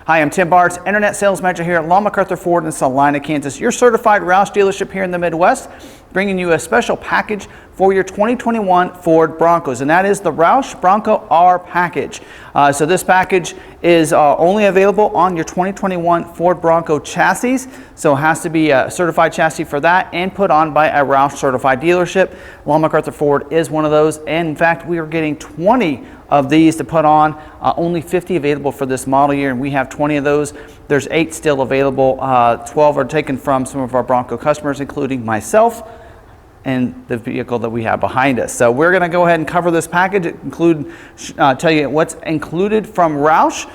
Hi, I'm Tim Bartz, Internet Sales Manager here at McArthur Ford in Salina, Kansas, your certified ROUSH dealership here in the Midwest, bringing you a special package for your 2021 Ford Broncos, and that is the ROUSH Bronco R package. So this package is only available on your 2021 Ford Bronco chassis, so it has to be a certified chassis for that and put on by a ROUSH certified dealership. McArthur Ford is one of those, and in fact we are getting 20 of these to put on, only 50 available for this model year, and we have 20 of those. There's 8 still available. 12 are taken from some of our Bronco customers, including myself and the vehicle that we have behind us. So we're going to go ahead and cover this package, tell you what's included from ROUSH.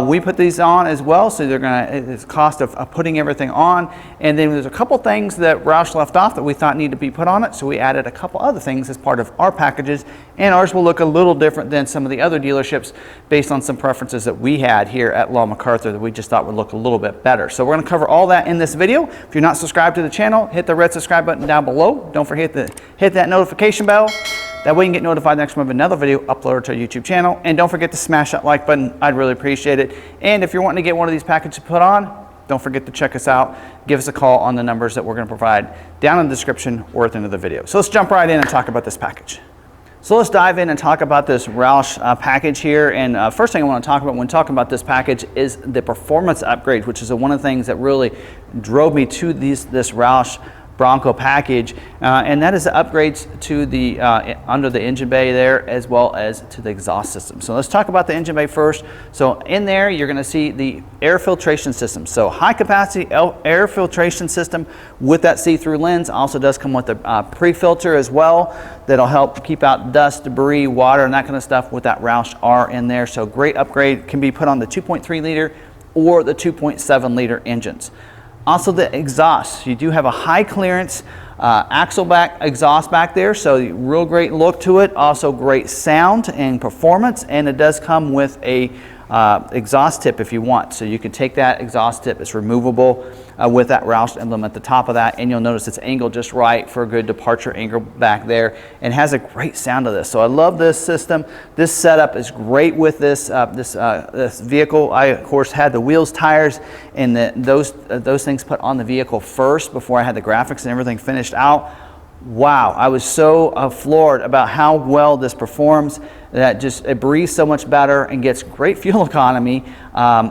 We put these on as well, so it's cost of putting everything on. And then there's a couple things that ROUSH left off that we thought needed to be put on it, so we added a couple other things as part of our packages. And ours will look a little different than some of the other dealerships based on some preferences that we had here at McArthur that we just thought would look a little bit better. So we're going to cover all that in this video. If you're not subscribed to the channel, hit the red subscribe button down below. Don't forget to hit that notification bell. That way you can get notified next time of another video uploaded to our YouTube channel. And don't forget to smash that like button. I'd really appreciate it. And if you're wanting to get one of these packages put on, don't forget to check us out. Give us a call on the numbers that we're going to provide down in the description or at the end of the video. So let's jump right in and talk about this package. So let's dive in and talk about this ROUSH package here. And first thing I want to talk about when talking about this package is the performance upgrade, which is one of the things that really drove me to this ROUSH Bronco package, and that is the upgrades to the under the engine bay there, as well as to the exhaust system. So let's talk about the engine bay first. So in there you're going to see the air filtration system. So high capacity air filtration system with that see-through lens. Also does come with a pre-filter as well that'll help keep out dust, debris, water, and that kind of stuff with that ROUSH R in there. So great upgrade, can be put on the 2.3 liter or the 2.7 liter engines. Also the exhaust, you do have a high clearance axle back exhaust back there, so real great look to it. Also great sound and performance, and it does come with a exhaust tip if you want. So you can take that exhaust tip, it's removable with that ROUSH emblem at the top of that, and you'll notice it's angled just right for a good departure angle back there, and has a great sound to this. So I love this system. This setup is great with this vehicle. I of course had the wheels, tires, and those things put on the vehicle first before I had the graphics and everything finished out. Wow, I was so floored about how well this performs. That it breathes so much better and gets great fuel economy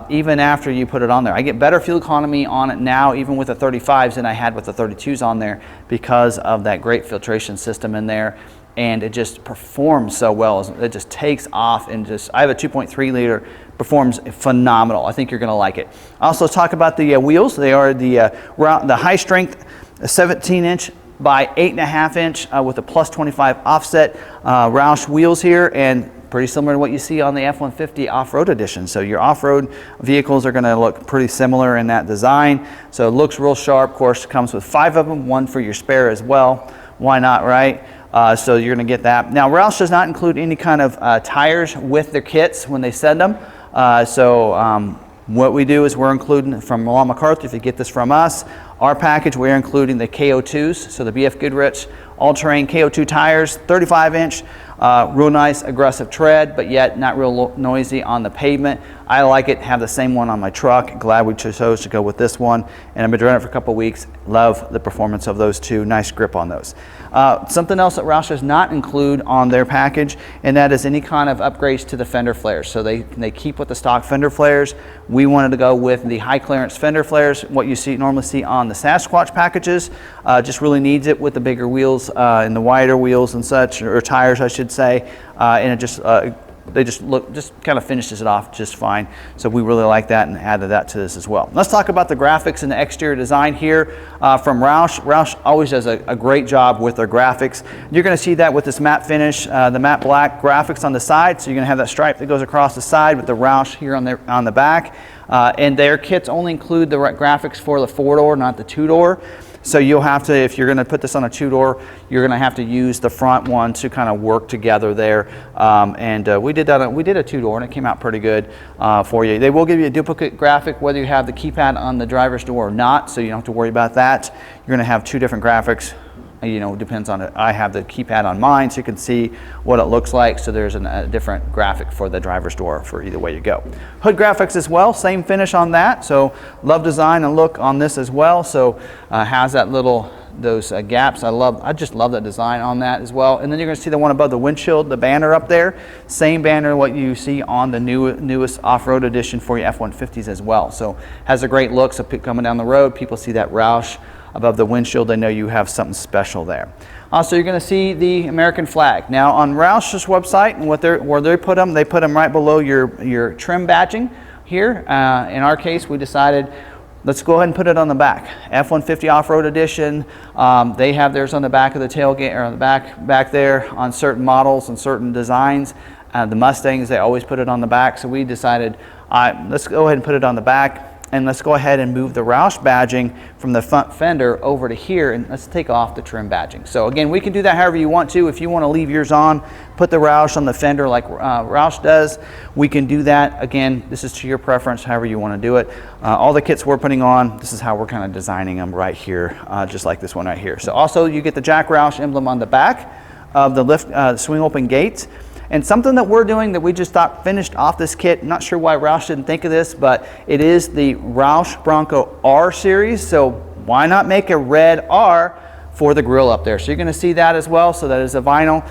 even after you put it on there. I get better fuel economy on it now, even with the 35s, than I had with the 32s on there, because of that great filtration system in there. And it just performs so well. It just takes off, and I have a 2.3 liter, performs phenomenal. I think you're going to like it. Also, let's talk about the wheels. They are the high strength 17-inch by 8.5 inch with a plus 25 offset ROUSH wheels here, and pretty similar to what you see on the F-150 off-road edition. So your off-road vehicles are going to look pretty similar in that design. So it looks real sharp. Of course, it comes with 5 of them, 1 for your spare as well. Why not, right? So you're going to get that. Now ROUSH does not include any kind of tires with their kits when they send them. What we do is we're including from McArthur, if you get this from us, our package, we're including the KO2s, so the BF Goodrich all-terrain KO2 tires, 35-inch, real nice aggressive tread, but yet not real noisy on the pavement. I like it, have the same one on my truck. Glad we chose to go with this one, and I've been driving it for a couple weeks. Love the performance of those two, nice grip on those. Something else that ROUSH does not include on their package, and that is any kind of upgrades to the fender flares. So they keep with the stock fender flares. We wanted to go with the high clearance fender flares, what you normally see on the Sasquatch packages. Just really needs it with the bigger wheels and the wider wheels and such, or tires I should say, and it just kind of finishes it off just fine. So we really like that and added that to this as well. Let's talk about the graphics and the exterior design here from ROUSH. ROUSH always does a great job with their graphics. You're going to see that with this matte finish, the matte black graphics on the side. So you're going to have that stripe that goes across the side with the ROUSH here on the back. And their kits only include the graphics for the 4-door, not the 2-door. So you'll have to, if you're going to put this on a 2-door, you're going to have to use the front one to kind of work together there. We did that. We did a 2-door, and it came out pretty good for you. They will give you a duplicate graphic whether you have the keypad on the driver's door or not, so you don't have to worry about that. You're going to have 2 different graphics you know, depends on it. I have the keypad on mine so you can see what it looks like. So there's a different graphic for the driver's door for either way you go. Hood graphics as well, same finish on that. So love design and look on this as well. So has that little, those gaps. I just love that design on that as well. And then you're going to see the one above the windshield, the banner up there. Same banner what you see on the newest off-road edition for your F-150s as well. So has a great look. So coming down the road, people see that ROUSH above the windshield, they know you have something special there. Also, you're going to see the American flag. Now on ROUSH's website, and where they put them right below your trim badging here. In our case, we decided, let's go ahead and put it on the back. F-150 Off-Road Edition, they have theirs on the back of the tailgate, or on the back there on certain models and certain designs. The Mustangs, they always put it on the back, so we decided, let's go ahead and put it on the back, and let's go ahead and move the ROUSH badging from the front fender over to here, and let's take off the trim badging. So again, we can do that however you want to. If you want to leave yours on, put the ROUSH on the fender like ROUSH does, we can do that. Again, this is to your preference, however you want to do it. All the kits we're putting on, this is how we're kind of designing them right here, just like this one right here. So also you get the Jack ROUSH emblem on the back of the lift swing open gates. And something that we're doing that we just thought finished off this kit, not sure why ROUSH didn't think of this, but it is the ROUSH Bronco R Series. So why not make a red R for the grill up there? So you're going to see that as well. So that is a vinyl,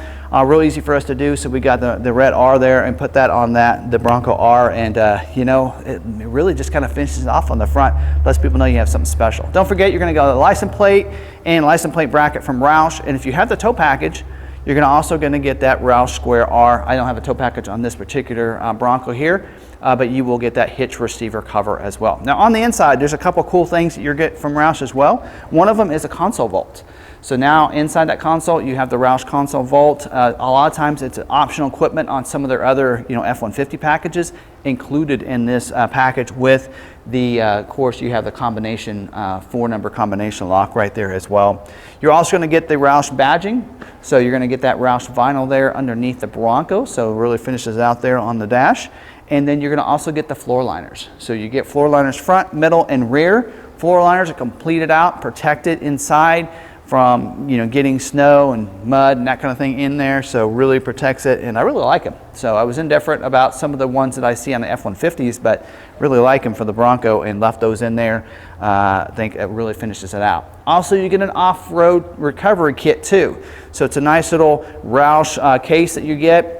real easy for us to do. So we got the red R there and put that on the Bronco R, and you know, it really just kind of finishes off on the front, lets people know you have something special. Don't forget, you're going to go to the license plate and license plate bracket from ROUSH, and if you have the tow package, you're also going to get that ROUSH Square R. I don't have a tow package on this particular Bronco here, but you will get that hitch receiver cover as well. Now on the inside, there's a couple cool things that you get from ROUSH as well. One of them is a console vault. So now inside that console, you have the ROUSH console vault. A lot of times it's optional equipment on some of their other, you know, F-150 packages included in this package with the, of course, you have the combination, 4-number combination lock right there as well. You're also going to get the ROUSH badging. So you're going to get that ROUSH vinyl there underneath the Bronco. So it really finishes out there on the dash. And then you're going to also get the floor liners. So you get floor liners front, middle, and rear. Floor liners are completed out, protected inside from, you know, getting snow and mud and that kind of thing in there. So really protects it, and I really like them. So I was indifferent about some of the ones that I see on the F-150s, but really like them for the Bronco and left those in there. I think it really finishes it out. Also, you get an off-road recovery kit too. So it's a nice little ROUSH case that you get.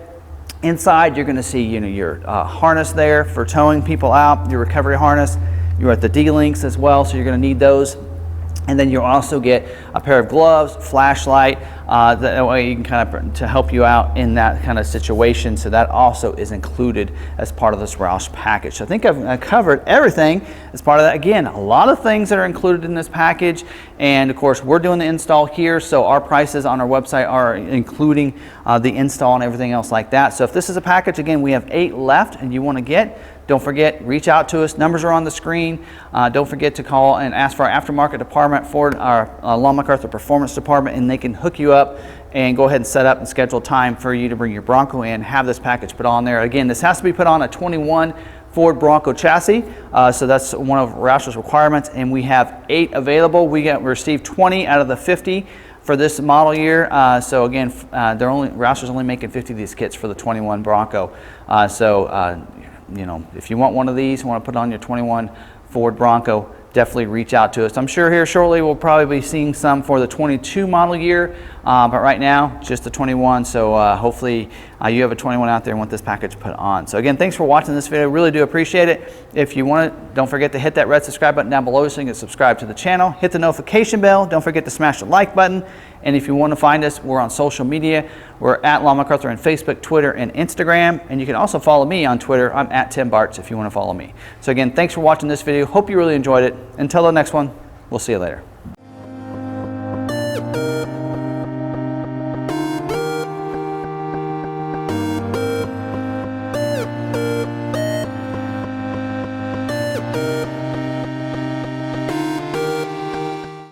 Inside, you're going to see, you know, your harness there for towing people out, your recovery harness. You're at the D-links as well, so you're going to need those. And then you'll also get a pair of gloves, flashlight, that way you can kind of to help you out in that kind of situation. So that also is included as part of this ROUSH package. So I think I've covered everything as part of that. Again, a lot of things that are included in this package. And of course, we're doing the install here. So our prices on our website are including the install and everything else like that. So if this is a package, again, we have 8 left and you want to get, don't forget, reach out to us. Numbers are on the screen. Don't forget to call and ask for our aftermarket department for our Long McArthur Performance Department, and they can hook you up and go ahead and set up and schedule time for you to bring your Bronco in, have this package put on there. Again, this has to be put on a 21 Ford Bronco chassis, so that's one of ROUSH's requirements, and we have 8 available. We received 20 out of the 50 for this model year. So again, ROUSH is only making 50 of these kits for the 21 Bronco. You know, if you want one of these, you want to put on your 21 Ford Bronco, definitely reach out to us. I'm sure here shortly we'll probably be seeing some for the 22 model year, but right now just the 21. So hopefully you have a 21 out there and want this package put on. So again, thanks for watching this video. Really do appreciate it. If you want it, don't forget to hit that red subscribe button down below so you can subscribe to the channel. Hit the notification bell. Don't forget to smash the like button. And if you want to find us, we're on social media. We're at Long McArthur on Facebook, Twitter, and Instagram. And you can also follow me on Twitter. I'm at Tim Bartz if you want to follow me. So again, thanks for watching this video. Hope you really enjoyed it. Until the next one, we'll see you later.